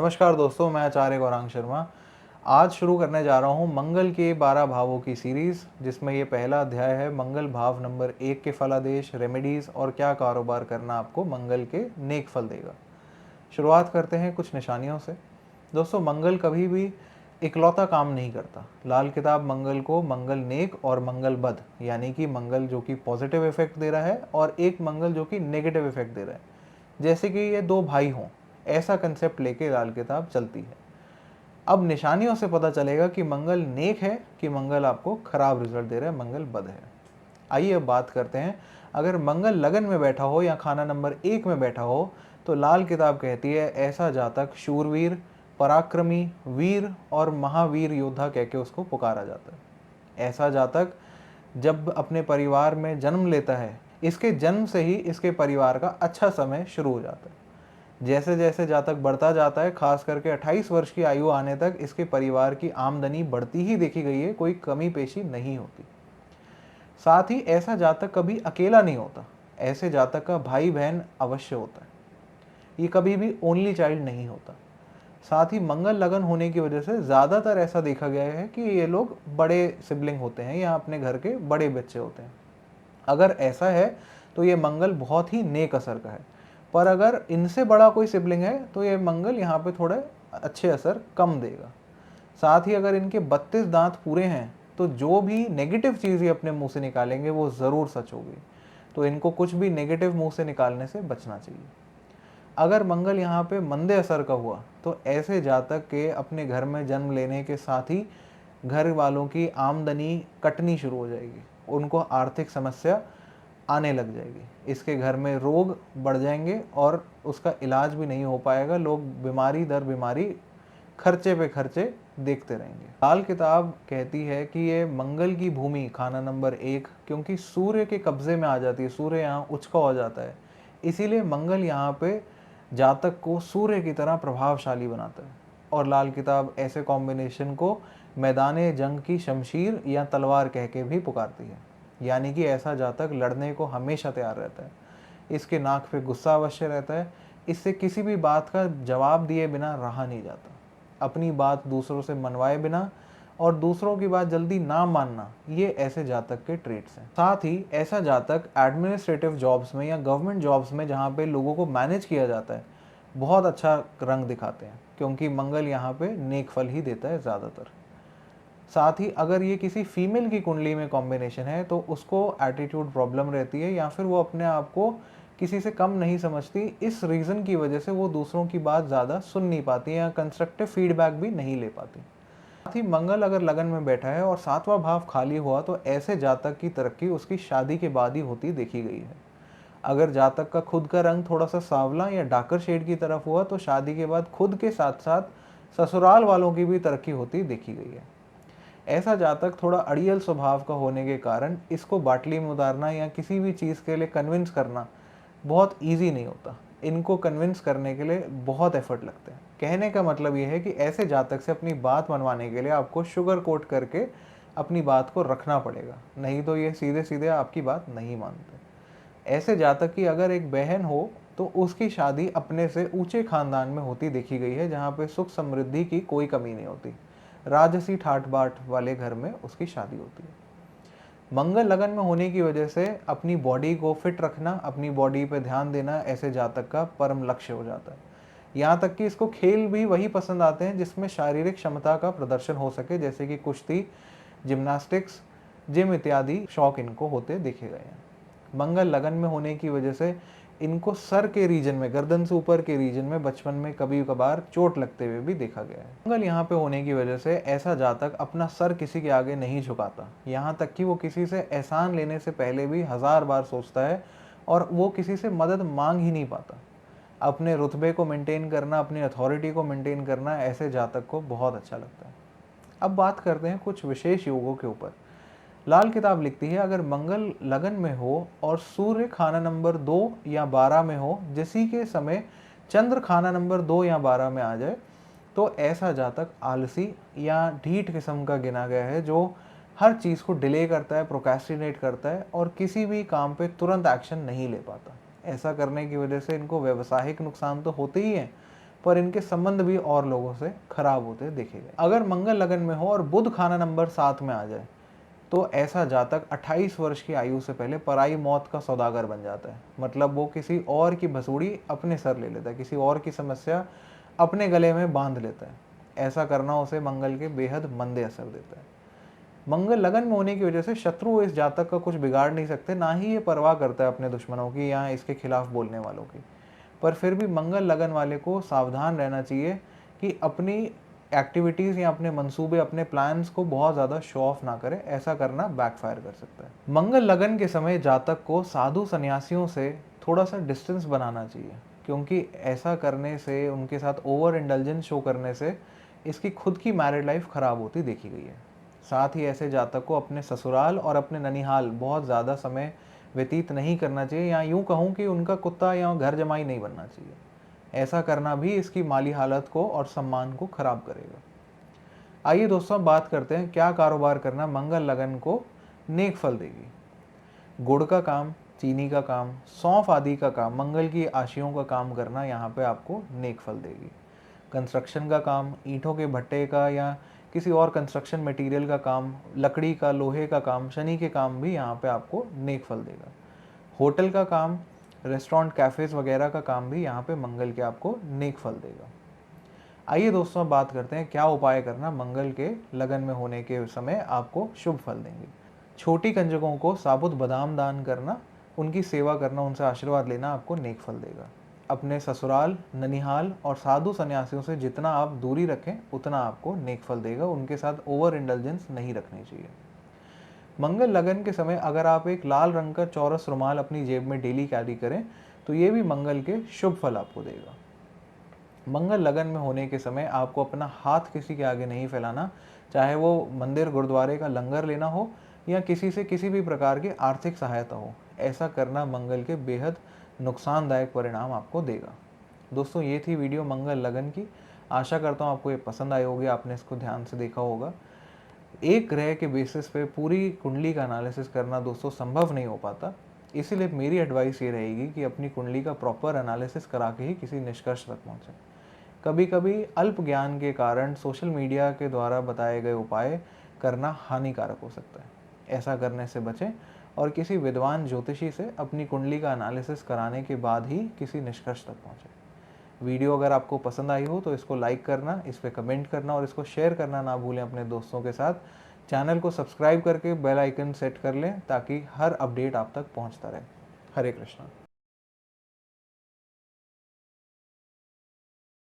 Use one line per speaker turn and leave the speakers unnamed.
नमस्कार दोस्तों, मैं आचार्य गौरांग शर्मा। आज शुरू करने जा रहा हूँ मंगल के 12 भावों की सीरीज़, जिसमें ये पहला अध्याय है मंगल भाव नंबर 1 के फलादेश, रेमेडीज़ और क्या कारोबार करना आपको मंगल के नेक फल देगा। शुरुआत करते हैं कुछ निशानियों से। दोस्तों, मंगल कभी भी इकलौता काम नहीं करता। लाल किताब मंगल को मंगल नेक और मंगल बद, यानी कि मंगल जो कि पॉजिटिव इफेक्ट दे रहा है और एक मंगल जो कि नेगेटिव इफेक्ट दे रहा है, जैसे कि ये दो भाई हों, ऐसा कंसेप्ट लेके लाल किताब चलती है। अब निशानियों से पता चलेगा कि मंगल नेक है कि मंगल आपको खराब रिजल्ट दे रहा है, मंगल बद है। आइए अब बात करते हैं। अगर मंगल लगन में बैठा हो या खाना नंबर 1 में बैठा हो तो लाल किताब कहती है ऐसा जातक शूरवीर, पराक्रमी, वीर और महावीर योद्धा कह के उसको पुकारा जाता है। ऐसा जातक जब अपने परिवार में जन्म लेता है, इसके जन्म से ही इसके परिवार का अच्छा समय शुरू हो जाता है। जैसे जैसे जातक बढ़ता जाता है, खास करके 28 वर्ष की आयु आने तक इसके परिवार की आमदनी बढ़ती ही देखी गई है, कोई कमी पेशी नहीं होती। साथ ही ऐसा जातक कभी अकेला नहीं होता, ऐसे जातक का भाई बहन अवश्य होता है। ये कभी भी ओनली चाइल्ड नहीं होता। साथ ही मंगल लगन होने की वजह से ज़्यादातर ऐसा देखा गया है कि ये लोग बड़े सिबलिंग होते हैं या अपने घर के बड़े बच्चे होते हैं। अगर ऐसा है तो ये मंगल बहुत ही नेक असर का है, पर अगर इनसे बड़ा कोई सिबलिंग है तो ये मंगल यहाँ पे थोड़े अच्छे असर कम देगा। साथ ही अगर इनके 32 दांत पूरे हैं तो जो भी नेगेटिव चीज़ ये अपने मुंह से निकालेंगे वो ज़रूर सच होगी, तो इनको कुछ भी नेगेटिव मुंह से निकालने से बचना चाहिए। अगर मंगल यहाँ पे मंदे असर का हुआ तो ऐसे जातक के अपने घर में जन्म लेने के साथ ही घर वालों की आमदनी कटनी शुरू हो जाएगी, उनको आर्थिक समस्या आने लग जाएगी, इसके घर में रोग बढ़ जाएंगे और उसका इलाज भी नहीं हो पाएगा। लोग बीमारी दर बीमारी, खर्चे पे खर्चे देखते रहेंगे। लाल किताब कहती है कि ये मंगल की भूमि खाना नंबर 1 क्योंकि सूर्य के कब्जे में आ जाती है, सूर्य यहाँ उच्च का हो जाता है, इसीलिए मंगल यहाँ पे जातक को सूर्य की तरह प्रभावशाली बनाता है। और लाल किताब ऐसे कॉम्बिनेशन को मैदाने जंग की शमशीर या तलवार कह के भी पुकारती है, यानी कि ऐसा जातक लड़ने को हमेशा तैयार रहता है। इसके नाक पे गुस्सा अवश्य रहता है, इससे किसी भी बात का जवाब दिए बिना रहा नहीं जाता। अपनी बात दूसरों से मनवाए बिना और दूसरों की बात जल्दी ना मानना, ये ऐसे जातक के ट्रेट्स हैं। साथ ही ऐसा जातक एडमिनिस्ट्रेटिव जॉब्स में या गवर्नमेंट जॉब्स में जहाँ पे लोगों को मैनेज किया जाता है, बहुत अच्छा रंग दिखाते हैं, क्योंकि मंगल यहाँ पे नेक फल ही देता है ज़्यादातर। साथ ही अगर ये किसी फीमेल की कुंडली में कॉम्बिनेशन है तो उसको एटीट्यूड प्रॉब्लम रहती है, या फिर वो अपने आप को किसी से कम नहीं समझती। इस रीज़न की वजह से वो दूसरों की बात ज़्यादा सुन नहीं पाती या कंस्ट्रक्टिव फीडबैक भी नहीं ले पाती। साथ ही मंगल अगर लगन में बैठा है और 7वां भाव खाली हुआ तो ऐसे जातक की तरक्की उसकी शादी के बाद ही होती देखी गई है। अगर जातक का खुद का रंग थोड़ा सा सांवला या डार्कर शेड की तरफ हुआ तो शादी के बाद खुद के साथ साथ ससुराल वालों की भी तरक्की होती देखी गई है। ऐसा जातक थोड़ा अड़ियल स्वभाव का होने के कारण इसको बाटली में उतारना या किसी भी चीज़ के लिए कन्विंस करना बहुत इजी नहीं होता। इनको कन्विंस करने के लिए बहुत एफर्ट लगते हैं। कहने का मतलब ये है कि ऐसे जातक से अपनी बात मनवाने के लिए आपको शुगर कोट करके अपनी बात को रखना पड़ेगा, नहीं तो ये सीधे सीधे आपकी बात नहीं मानते। ऐसे जातक की अगर एक बहन हो तो उसकी शादी अपने से ऊंचे खानदान में होती देखी गई है, जहाँ पे सुख समृद्धि की कोई कमी नहीं होती। राजसी ठाट बाट वाले घर में उसकी शादी होती है। मंगल लगन में होने की वजह से अपनी बॉडी को फिट रखना, अपनी बॉडी पे ध्यान देना ऐसे जातक का परम लक्ष्य हो जाता है। यहाँ तक कि इसको खेल भी वही पसंद आते हैं जिसमें शारीरिक क्षमता का प्रदर्शन हो सके, जैसे कि कुश्ती, जिम्नास्टिक्स, जिम इत्यादि शौक इनको होते देखे गए हैं। मंगल लगन में होने की वजह से इनको सर के रीजन में, गर्दन से ऊपर के रीजन में बचपन में कभी कभार चोट लगते हुए भी देखा गया है। मंगल यहाँ पे होने की वजह से ऐसा जातक अपना सर किसी के आगे नहीं झुकाता, यहाँ तक कि वो किसी से एहसान लेने से पहले भी 1000 बार सोचता है और वो किसी से मदद मांग ही नहीं पाता। अपने रुतबे को मेंटेन करना, अपनी अथॉरिटी को मेंटेन करना ऐसे जातक को बहुत अच्छा लगता है। अब बात करते हैं कुछ विशेष योगों के ऊपर। लाल किताब लिखती है अगर मंगल लगन में हो और सूर्य खाना नंबर 2 या 12 में हो, जिसी के समय चंद्र खाना नंबर 2 या 12 में आ जाए, तो ऐसा जातक आलसी या ढीठ किस्म का गिना गया है, जो हर चीज़ को डिले करता है, प्रोक्रेस्टिनेट करता है और किसी भी काम पे तुरंत एक्शन नहीं ले पाता। ऐसा करने की वजह से इनको व्यावसायिक नुकसान तो होते ही हैं, पर इनके संबंध भी और लोगों से खराब होते देखे गए। अगर मंगल लगन में हो और बुध खाना नंबर 7 में आ जाए तो ऐसा जातक 28 वर्ष की आयु से पहले पराई मौत का सौदागर बन जाता है। मतलब वो किसी और की भसूड़ी अपने सर ले लेता है, किसी और की समस्या अपने गले में बांध लेता है। ऐसा करना उसे मंगल के बेहद मंदे असर देता है। मंगल लगन में होने की वजह से शत्रु इस जातक का कुछ बिगाड़ नहीं सकते, ना ही ये परवाह करता है अपने दुश्मनों की या इसके खिलाफ बोलने वालों की। पर फिर भी मंगल लगन वाले को सावधान रहना चाहिए कि अपनी एक्टिविटीज़ या अपने मंसूबे, अपने प्लान्स को बहुत ज़्यादा शो ऑफ ना करें। ऐसा करना बैकफायर कर सकता है। मंगल लगन के समय जातक को साधु सन्यासियों से थोड़ा सा डिस्टेंस बनाना चाहिए, क्योंकि ऐसा करने से, उनके साथ ओवर इंडल्जेंस शो करने से इसकी खुद की मैरिड लाइफ खराब होती देखी गई है। साथ ही ऐसे जातक को अपने ससुराल और अपने ननिहाल बहुत ज़्यादा समय व्यतीत नहीं करना चाहिए, या यूँ कहूँ कि उनका कुत्ता या घर जमाई नहीं बनना चाहिए। ऐसा करना भी इसकी माली हालत को और सम्मान को खराब करेगा। आइए दोस्तों, अब बात करते हैं क्या कारोबार करना मंगल लगन को नेक फल देगी। गुड़ का काम, चीनी का काम, सौंफ आदि का काम, मंगल की आशियों का काम करना यहाँ पे आपको नेक फल देगी। कंस्ट्रक्शन का काम, ईंटों के भट्टे का या किसी और कंस्ट्रक्शन मटेरियल का काम, लकड़ी का, लोहे का काम, शनि के काम भी यहाँ पे आपको नेक फल देगा। होटल का काम, रेस्टोरेंट, कैफ़ेज़ वगैरह का काम भी यहाँ पे मंगल के आपको नेक फल देगा। आइए दोस्तों, अब बात करते हैं क्या उपाय करना मंगल के लगन में होने के समय आपको शुभ फल देंगे। छोटी कंजकों को साबुत बादाम दान करना, उनकी सेवा करना, उनसे आशीर्वाद लेना आपको नेक फल देगा। अपने ससुराल, ननिहाल और साधु सन्यासियों से जितना आप दूरी रखें उतना आपको नेक फल देगा। उनके साथ ओवर इंडल्जेंस नहीं रखनी चाहिए। मंगल लगन के समय अगर आप एक लाल रंग का चौरस रुमाल अपनी जेब में डेली कैरी करें तो ये भी मंगल के शुभ फल आपको देगा। मंगल लगन में होने के समय आपको अपना हाथ किसी के आगे नहीं फैलाना, चाहे वो मंदिर गुरुद्वारे का लंगर लेना हो या किसी से किसी भी प्रकार की आर्थिक सहायता हो। ऐसा करना मंगल के बेहद नुकसानदायक परिणाम आपको देगा। दोस्तों, ये थी वीडियो मंगल लगन की। आशा करता हूँ आपको ये पसंद आई होगी, आपने इसको ध्यान से देखा होगा। एक ग्रह के बेसिस पे पूरी कुंडली का एनालिसिस करना दोस्तों संभव नहीं हो पाता, इसीलिए मेरी एडवाइस ये रहेगी कि अपनी कुंडली का प्रॉपर एनालिसिस करा के ही किसी निष्कर्ष तक पहुँचें। कभी कभी अल्प ज्ञान के कारण सोशल मीडिया के द्वारा बताए गए उपाय करना हानिकारक हो सकता है। ऐसा करने से बचें और किसी विद्वान ज्योतिषी से अपनी कुंडली का एनालिसिस कराने के बाद ही किसी निष्कर्ष तक पहुँचें। वीडियो अगर आपको पसंद आई हो तो इसको लाइक करना, इस पर कमेंट करना और इसको शेयर करना ना भूलें अपने दोस्तों के साथ। चैनल को सब्सक्राइब करके बेल आइकन सेट कर लें ताकि हर अपडेट आप तक पहुंचता रहे। हरे कृष्णा।